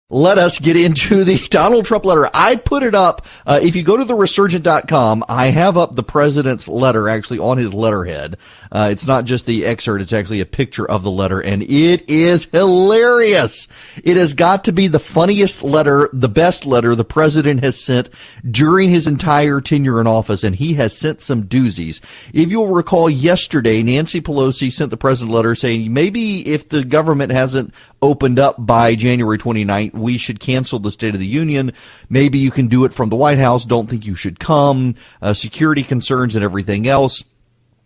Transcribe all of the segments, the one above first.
Let us get into the Donald Trump letter. I put it up. If you go to theresurgent.com, I have up the president's letter actually on his letterhead. It's not just the excerpt. It's actually a picture of the letter, and it is hilarious. It has got to be the funniest letter, the best letter the president has sent during his entire tenure in office, and he has sent some doozies. If you'll recall, yesterday, Nancy Pelosi sent the president a letter saying maybe if the government hasn't opened up by January 29th, we should cancel the State of the Union. Maybe you can do it from the White House. Don't think you should come. Security concerns and everything else.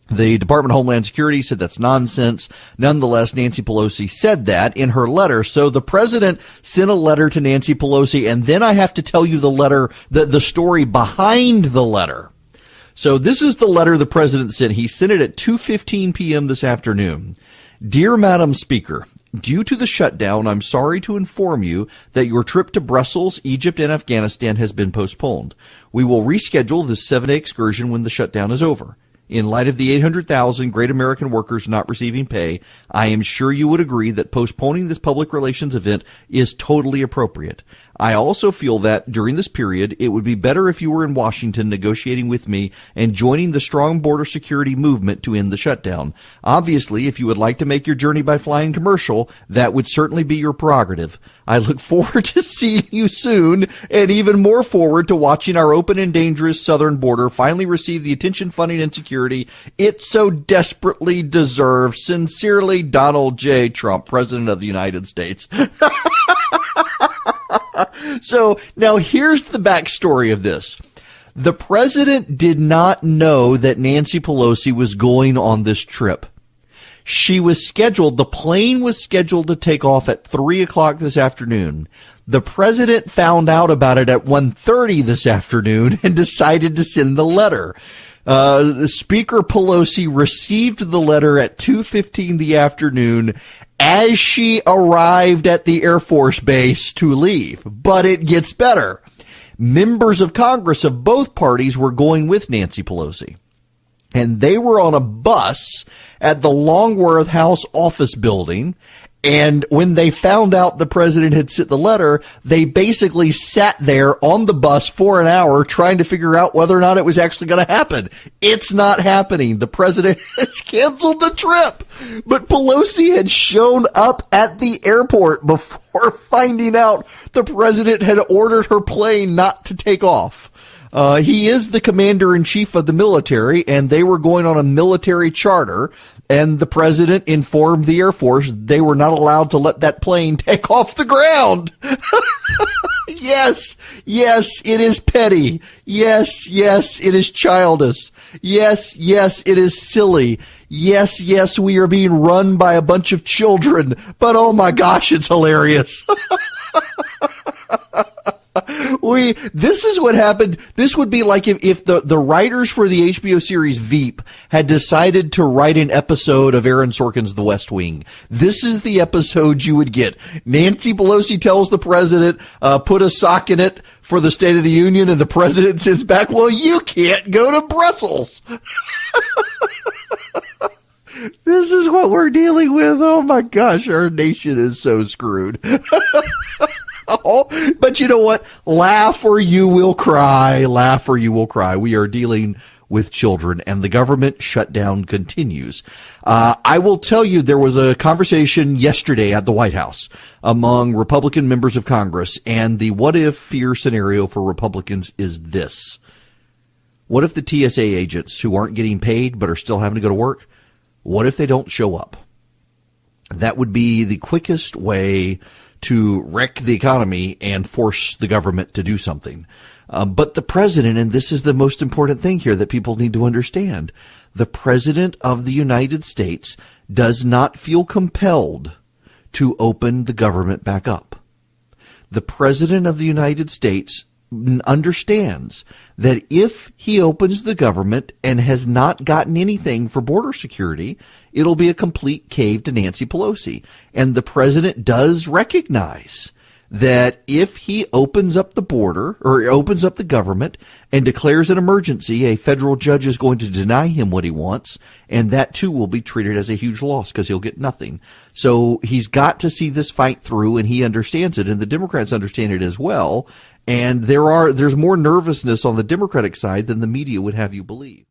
The Department of Homeland Security said that's nonsense. Nonetheless, Nancy Pelosi said that in her letter. So the president sent a letter to Nancy Pelosi, and then I have to tell you the story behind the letter. So this is the letter the president sent. He sent it at 2:15 p.m. this afternoon. Dear Madam Speaker, due to the shutdown, I'm sorry to inform you that your trip to Brussels, Egypt, and Afghanistan has been postponed. We will reschedule this 7-day excursion when the shutdown is over. In light of the 800,000 great American workers not receiving pay, I am sure you would agree that postponing this public relations event is totally appropriate. I also feel that during this period, it would be better if you were in Washington negotiating with me and joining the strong border security movement to end the shutdown. Obviously, if you would like to make your journey by flying commercial, that would certainly be your prerogative. I look forward to seeing you soon, and even more forward to watching our open and dangerous southern border finally receive the attention, funding, and security it so desperately deserves. Sincerely, Donald J. Trump, President of the United States. So now here's the backstory of this. The president did not know that Nancy Pelosi was going on this trip. The plane was scheduled to take off at 3 o'clock this afternoon. The president found out about it at 1:30 this afternoon and decided to send the letter. Speaker Pelosi received the letter at 2:15 the afternoon as she arrived at the Air Force Base to leave. But it gets better. Members of Congress of both parties were going with Nancy Pelosi, and they were on a bus at the Longworth House office building. And when they found out the president had sent the letter, they basically sat there on the bus for an hour trying to figure out whether or not it was actually going to happen. It's not happening. The president has canceled the trip. But Pelosi had shown up at the airport before finding out the president had ordered her plane not to take off. He is the commander-in-chief of the military, and they were going on a military charter. And the president informed the Air Force they were not allowed to let that plane take off the ground. Yes, it is petty. Yes, it is childish. Yes, it is silly. Yes, we are being run by a bunch of children. But oh my gosh, it's hilarious. This is what happened. This would be like if the writers for the HBO series Veep had decided to write an episode of Aaron Sorkin's The West Wing. This is the episode you would get. Nancy Pelosi tells the president, put a sock in it for the State of the Union, and the president sits back, well, you can't go to Brussels. This is what we're dealing with. Oh my gosh, our nation is so screwed. But you know what? Laugh or you will cry. Laugh or you will cry. We are dealing with children, and the government shutdown continues. I will tell you, there was a conversation yesterday at the White House among Republican members of Congress, and the what-if fear scenario for Republicans is this. What if the TSA agents who aren't getting paid but are still having to go to work, what if they don't show up? That would be the quickest way to wreck the economy and force the government to do something. But the president, and this is the most important thing here that people need to understand, the president of the United States does not feel compelled to open the government back up. The president of the United States understands that if he opens the government and has not gotten anything for border security, it'll be a complete cave to Nancy Pelosi. And the president does recognize that if he opens up the border or opens up the government and declares an emergency, a federal judge is going to deny him what he wants, and that too will be treated as a huge loss because he'll get nothing. So he's got to see this fight through, and he understands it, and the Democrats understand it as well. And there's more nervousness on the Democratic side than the media would have you believe.